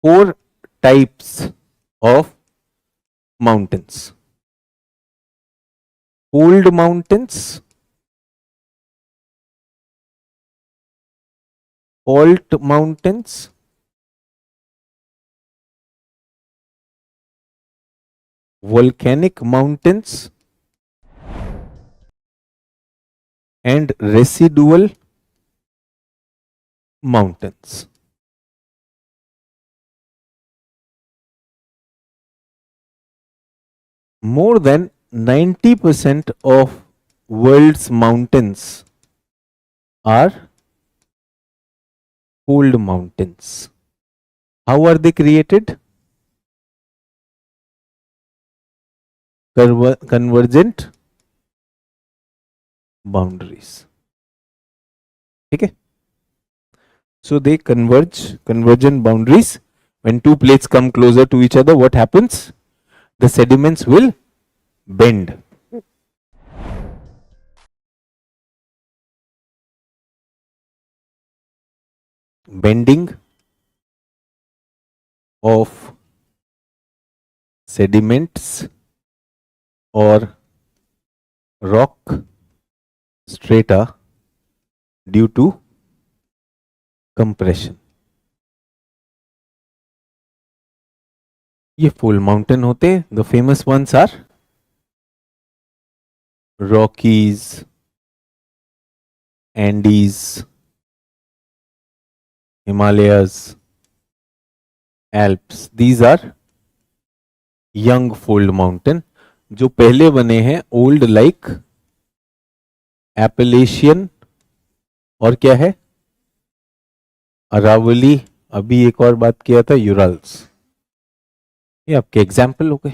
four types of mountains: fold mountains, fault mountains, volcanic mountains, and residual mountains. More than 90% of world's mountains are fold mountains. How are they created? Convergent boundaries. Okay. So they convergent boundaries. When two plates come closer to each other, what happens? The sediments will bend. Bending of sediments or rock strata due to compression. ये full mountain होते हैं. The famous ones are Rockies, Andes, Himalayas, Alps. These are young fold mountain जो पहले बने हैं. Old like एपेलेशियन और क्या है, अरावली. अभी एक और बात किया था, यूरल्स. ये आपके एग्जाम्पल हो गए.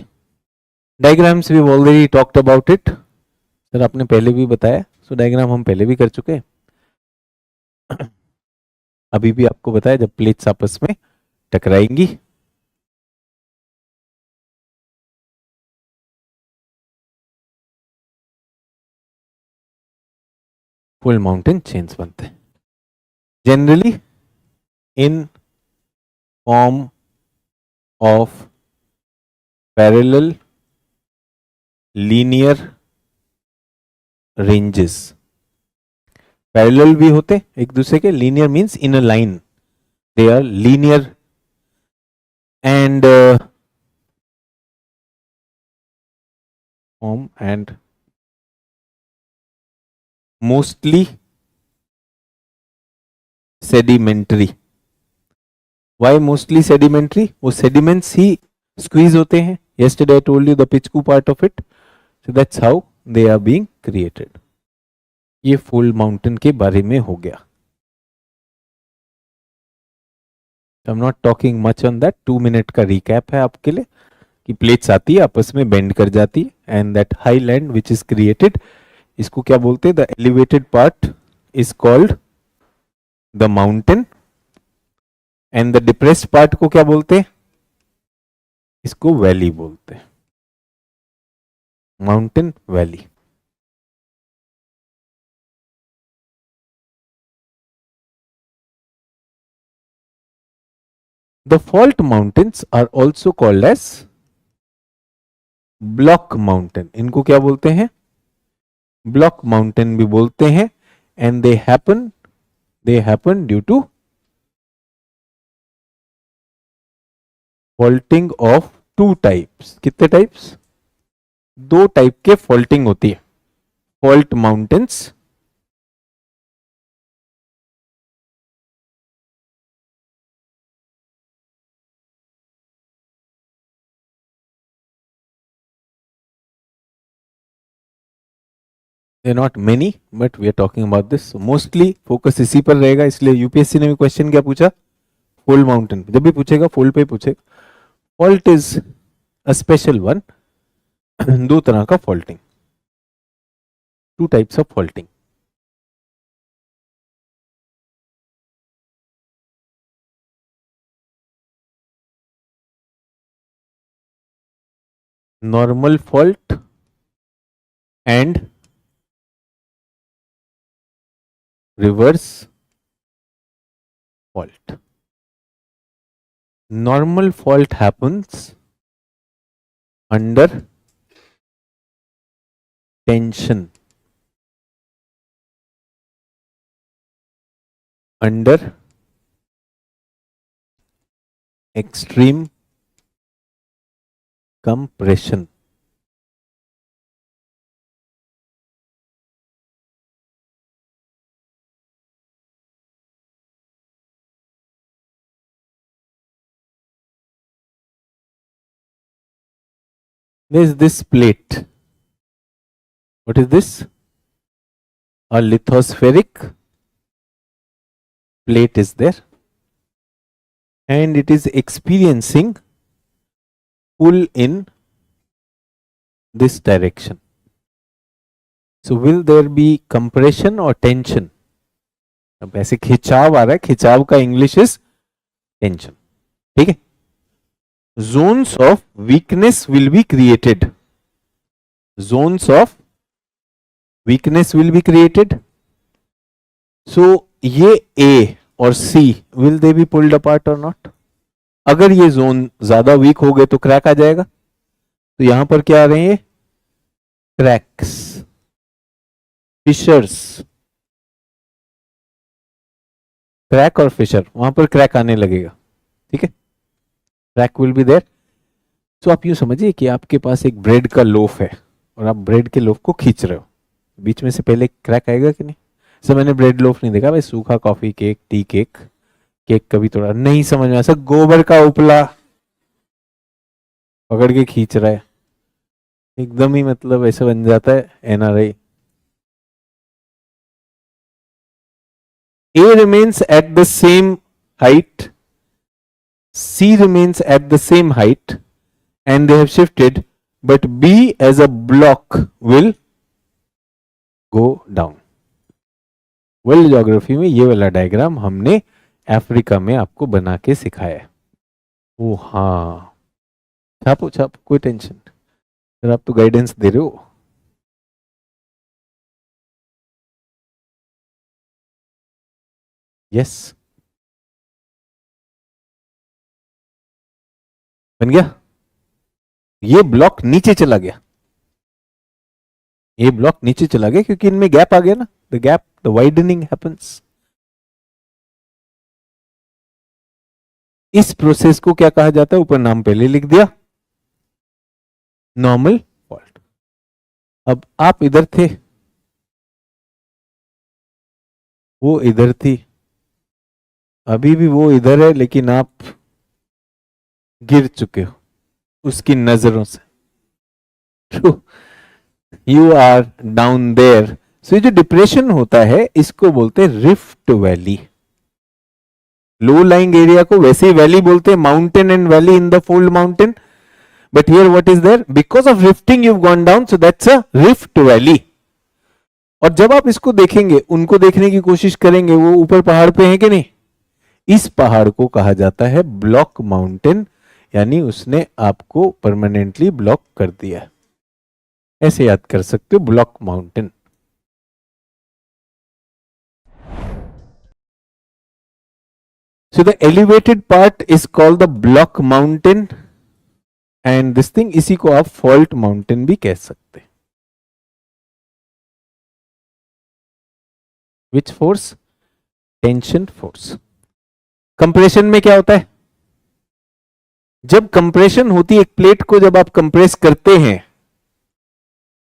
Diagrams we already talked about it. Sir आपने पहले भी बताया. सो डायग्राम हम पहले भी कर चुके हैं. अभी भी आपको बताया जब प्लेट्स आपस में टकराएंगी फुल माउंटेन चेन्स बनते हैं. Generally in form of parallel linear ranges. Parallel भी होते एक दूसरे के. Linear means in a line. They are linear and form and mostly sedimentary. Why mostly sedimentary? वो सेडिमेंट्स ही स्क्वीज होते हैं. yesterday I told you the पिचकू part of it. So that's how they are being created. ये full mountain के बारे में हो गया. I'm not talking much on that. 2 minute का recap है आपके लिए कि प्लेट्स आती है आपस में बेंड कर जाती है. And that high land which is created, इसको क्या बोलते हैं? The elevated part is called the mountain. And the depressed part को क्या बोलते हैं? इसको वैली बोलते हैं. Mountain valley. The fault mountains are also called as block mountain. इनको क्या बोलते हैं? block mountain भी बोलते हैं. and they happen due to faulting of two types. कितने types? दो टाइप के faulting होती है. fault mountains They're not many, but we are talking about this. So mostly focus इसी पर रहेगा. इसलिए यूपीएससी ने भी क्वेश्चन क्या पूछा? Fold mountain. जब भी पूछेगा फोल्ड पे पूछेगा. Fault is a special one. दो तरह का faulting. Two types of faulting. Normal fault and reverse fault. normal fault happens under tension, under extreme compression. There is this plate. What is this? A lithospheric plate is there, and it is experiencing pull in this direction. So will there be compression or tension? अब ऐसे खिंचाव आ रहा है, खिंचाव का English is tension. ठीक है. Zones of weakness will be created. Zones of weakness will be created. So ये A और C will they be pulled apart or not? अगर ये जोन ज्यादा वीक हो गए तो क्रैक आ जाएगा. तो यहां पर क्या आ रहे हैं? Cracks, fissures. क्रैक और फिशर, वहां पर क्रैक आने लगेगा. ठीक है. Crack will be there. तो आप यूं समझिए कि आपके पास एक ब्रेड का लोफ है और आप ब्रेड के लोफ को खींच रहे हो, बीच में से पहले क्रैक आएगा कि नहीं? सर मैंने ब्रेड लोफ नहीं देखा भाई, सूखा coffee cake, tea cake, cake कभी थोड़ा नहीं समझ में आया. गोबर का उपला पकड़ के खींच रहा है, एकदम ही मतलब ऐसे बन जाता है NRI. A remains at the same height, C remains at the same height, and they have shifted, but B as a block will go down. World geography में ये वाला डायग्राम हमने अफ्रीका में आपको बना के सिखाया है. ओ हाँ, छापो छापो, कोई टेंशन. सर आप तो गाइडेंस दे रहे हो. यस, बन गया. ये ब्लॉक नीचे चला गया, ये ब्लॉक नीचे चला गया क्योंकि इनमें गैप आ गया ना. The gap, the widening happens. इस प्रोसेस को क्या कहा जाता है? ऊपर नाम पहले लिख दिया, नॉर्मल फॉल्ट. अब आप इधर थे, वो इधर थी, अभी भी वो इधर है, लेकिन आप गिर चुके हो उसकी नजरों से. You are down there. So ये जो डिप्रेशन होता है इसको बोलते हैं rift valley. Low lying area को वैसे ही वैली बोलते हैं, mountain and valley in the fold mountain. But here what is there? Because of rifting you gone down, so that's a rift valley. और जब आप इसको देखेंगे, उनको देखने की कोशिश करेंगे, वो ऊपर पहाड़ पे हैं कि नहीं, इस पहाड़ को कहा जाता है ब्लॉक माउंटेन, यानी उसने आपको परमानेंटली ब्लॉक कर दिया. ऐसे याद कर सकते हो, block mountain. So the elevated part is called the block mountain, and this thing, इसी को आप fault mountain भी कह सकते हैं. Which force? Tension force. Compression में क्या होता है? जब कंप्रेशन होती है एक प्लेट को, जब आप कंप्रेस करते हैं,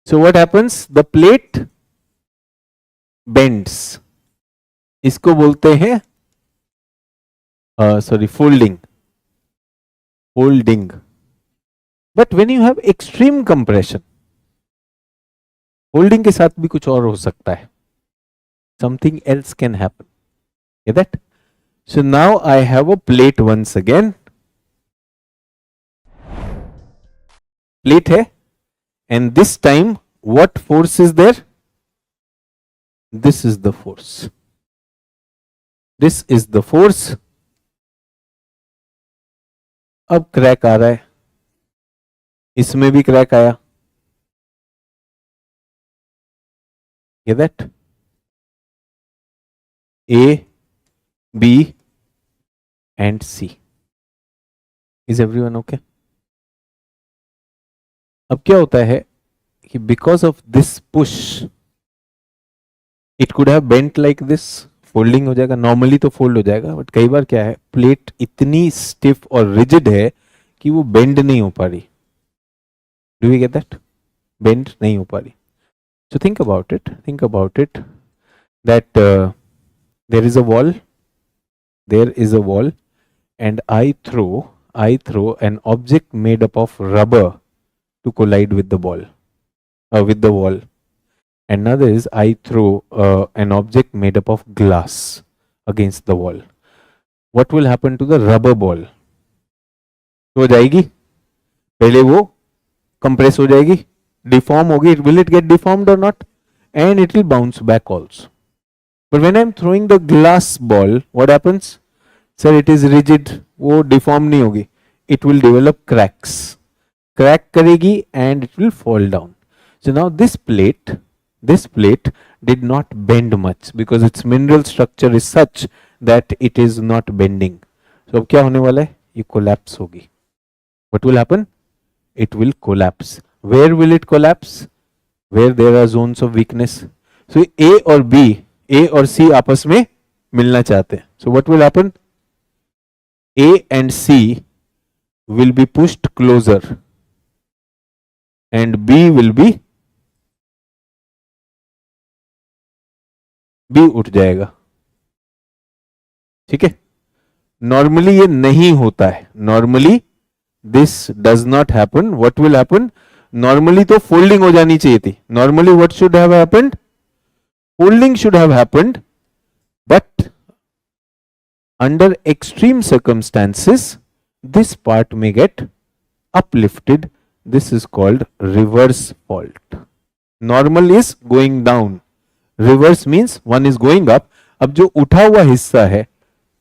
so what happens? The plate bends. इसको बोलते हैं folding. But when you have extreme compression, folding के साथ भी कुछ और हो सकता है. Something else can happen. Get that? So now I have a plate once again. Plate है, and this time what force is there? This is the force. This is the force. अब क्रैक आ रहा है, इसमें भी crack आया. Get that? A, B and C. Is everyone okay? अब क्या होता है कि because of this push it could have bent like this, folding हो जाएगा, नॉर्मली तो फोल्ड हो जाएगा, बट कई बार क्या है प्लेट इतनी स्टिफ और रिजिड है कि वो बेंड नहीं हो पा रही. Do you get that? Bend नहीं हो पा रही. So think about it that there is a wall, and I throw an object made up of rubber to collide with the ball, with the wall. Another is I throw an object made up of glass against the wall. What will happen to the rubber ball? तो हो जाएगी, पहले वो compress हो जाएगी, deform होगी. Will it get deformed or not? And it will bounce back also. But when I'm throwing the glass ball, what happens? Sir, it is rigid, वो deform नहीं होगी. It will develop cracks. Crack करेगी and it will fall down. So now this plate did not bend much because its mineral structure is such that it is not bending. So अब क्या होने वाला है? ये collapse होगी. What will happen? It will collapse. Where will it collapse? Where there are zones of weakness. So A और C आपस में मिलना चाहते हैं. So what will happen? A and C will be pushed closer and B उठ जाएगा. ठीक है, नॉर्मली ये नहीं होता है. Normally this does not happen. What will happen? Normally तो फोल्डिंग हो जानी चाहिए थी. Normally what should have happened? Folding should have happened, but under extreme circumstances this part may get uplifted. This is called reverse fault. Normal is going down, reverse means one is going up. अब जो उठा हुआ हिस्सा है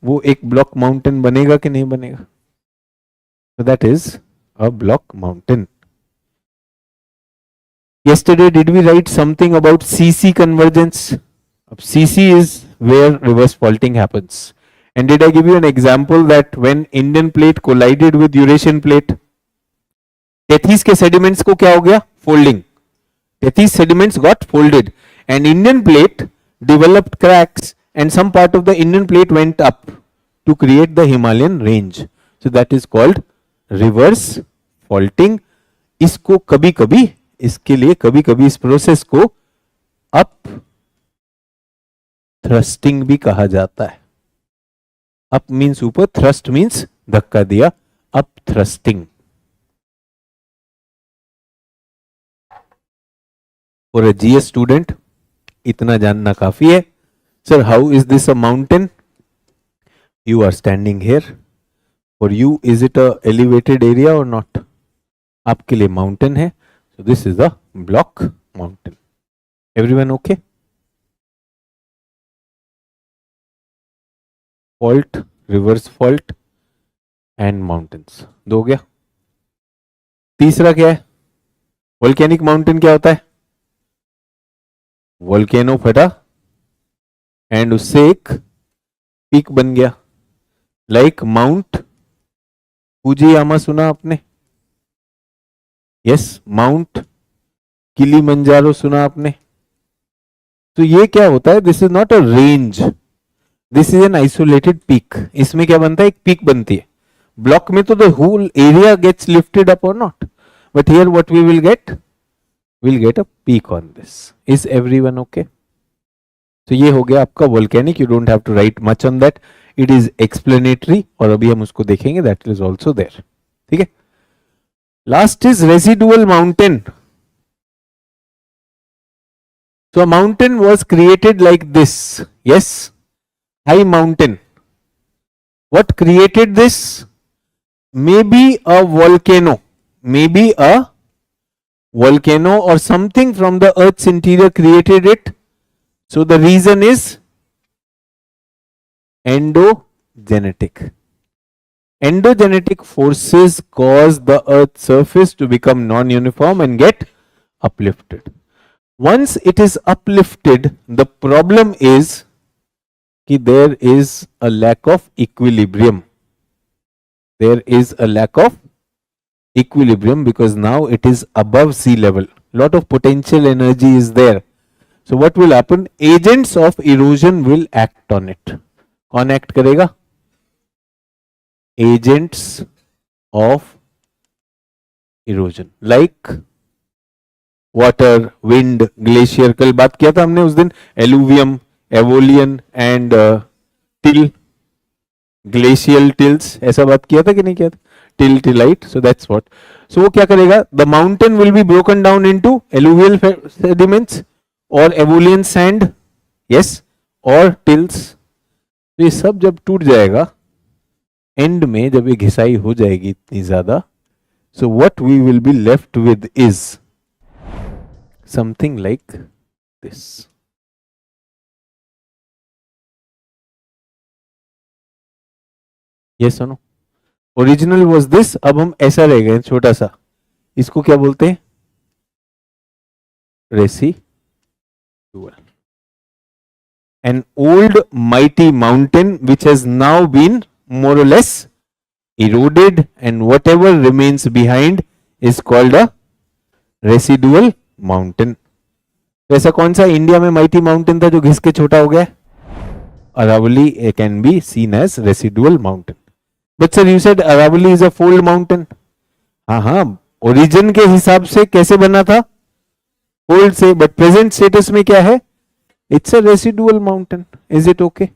वो एक block mountain बनेगा कि नहीं बनेगा? So that is a block mountain. Yesterday did we write something about CC convergence? CC is where reverse faulting happens. And did I give you an example that when Indian plate collided with Eurasian plate, Tethys के sediments को क्या हो गया? Folding. Tethys sediments got folded and Indian plate developed cracks and some part of the Indian plate went up to create the Himalayan range. So that is called reverse faulting. इसको कभी कभी, इसके लिए कभी कभी इस प्रोसेस को up thrusting भी कहा जाता है. Up means ऊपर, thrust means धक्का दिया, up thrusting. For a GS student इतना जानना काफी है. Sir, how is this a mountain? You are standing here. For you, is it a elevated area or not? आपके लिए mountain है. So this is a block mountain. Everyone okay? Fault, reverse fault and mountains. दो हो गया. तीसरा क्या है? Volcanic mountain क्या होता है? वोल्केनो फटा एंड उससे एक पीक बन गया, लाइक माउंट फुजियामा. सुना आपने? यस, माउंट किलिमंजारो सुना आपने? तो ये क्या होता है? This is not a range, this is an isolated peak. इसमें क्या बनता है? एक पीक बनती है. ब्लॉक में तो the whole area gets lifted up और not, but here what we will get? Will get a peak on this. Is everyone okay? तो ये हो गया आपका volcanic. You don't have to write much on that, it is explanatory और अभी हम उसको देखेंगे. That is also there. ठीक है. Last is residual mountain. So a mountain was created like this. Yes, high mountain. What created this? Maybe a volcano. Maybe a volcano or something from the earth's interior created it. So the reason is endogenetic. Endogenetic forces cause the earth's surface to become non-uniform and get uplifted. Once it is uplifted, the problem is कि there is a lack of equilibrium. there is a lack of equilibrium because now it is above sea level. Lot of potential energy is there. So what will happen? Agents of erosion will act on it. कौन act करेगा? Agents of erosion like water, wind, glacier. कल बात किया था हमने उस दिन, alluvium, aeolian and till, glacial tills, ऐसा बात किया था कि नहीं किया था? Till, tillite. So that's what. So वो क्या करेगा? The mountain will be broken down into alluvial sediments और एवोलियन सैंड, यस, और टिल्स. तो ये सब जब टूट जाएगा एंड में, जब ये घिसाई हो जाएगी इतनी ज्यादा, so what we will be left with is something like this. Yes और नो? ओरिजिनल वाज दिस, अब हम ऐसा रह गए छोटा सा. इसको क्या बोलते हैं? Residual. An old mighty mountain which has now been more और less eroded and whatever remains behind is called a residual mountain. ऐसा कौन सा इंडिया में माइटी माउंटेन था जो घिस के छोटा हो गया? Aravalli can be seen as residual mountain. But sir, you said Aravalli is a fold mountain. हाँ, ओरिजिन के हिसाब से कैसे बना था? फोल्ड से. बट प्रेजेंट स्टेटस में क्या है? It's a residual mountain. Is it okay?